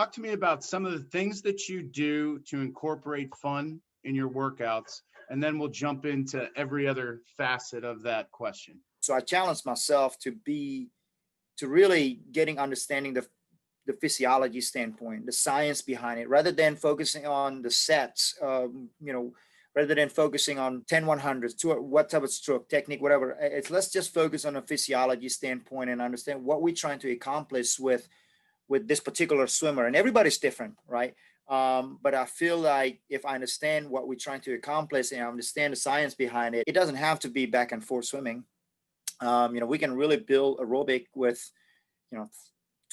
talk to me about some of the things that you do to incorporate fun in your workouts, and then we'll jump into every other facet of that question. So I challenge myself to really getting understanding the physiology standpoint, the science behind it, rather than focusing on the sets, rather than focusing on 10 100s, to what type of stroke technique, whatever. Let's just focus on a physiology standpoint and understand what we're trying to accomplish with this particular swimmer. And everybody's different, right? But I feel like if I understand what we're trying to accomplish and I understand the science behind it, it doesn't have to be back and forth swimming. We can really build aerobic with,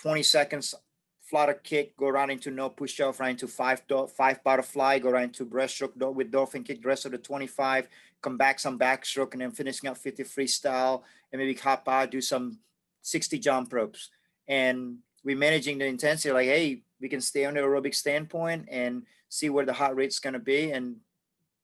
20 seconds flutter kick, go right into no push off, right into five butterfly, go right into breaststroke with dolphin kick, the rest of the 25, come back some backstroke, and then finishing up 50 freestyle, and maybe hop out, do some 60 jump ropes. And we're managing the intensity like, hey, we can stay on the aerobic standpoint and see where the heart rate's going to be. And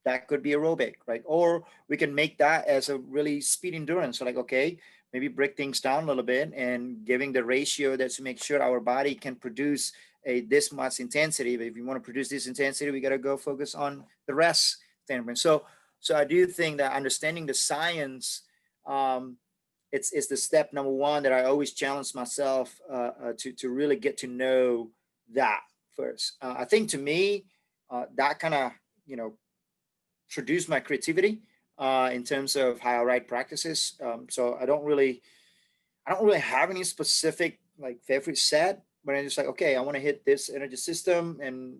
that could be aerobic, right? Or we can make that as a really speed endurance. So like, okay, maybe break things down a little bit and giving the ratio that's to make sure our body can produce this much intensity. But if you want to produce this intensity, we got to go focus on the rest standpoint. So I do think that understanding the science, it's the step number one that I always challenge myself to really get to know that first. I think to me, that kind of, produce my creativity in terms of how I write practices. So I don't really have any specific like favorite set, but I'm just like, okay, I want to hit this energy system, and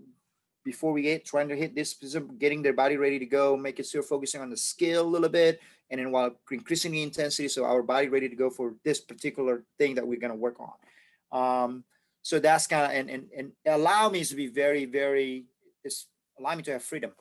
before we get trying to hit this specific, getting their body ready to go, making sure focusing on the skill a little bit, and then while increasing the intensity, so our body ready to go for this particular thing that we're going to work on. So that's kind of and allow me to be very, very. Allow me to have freedom,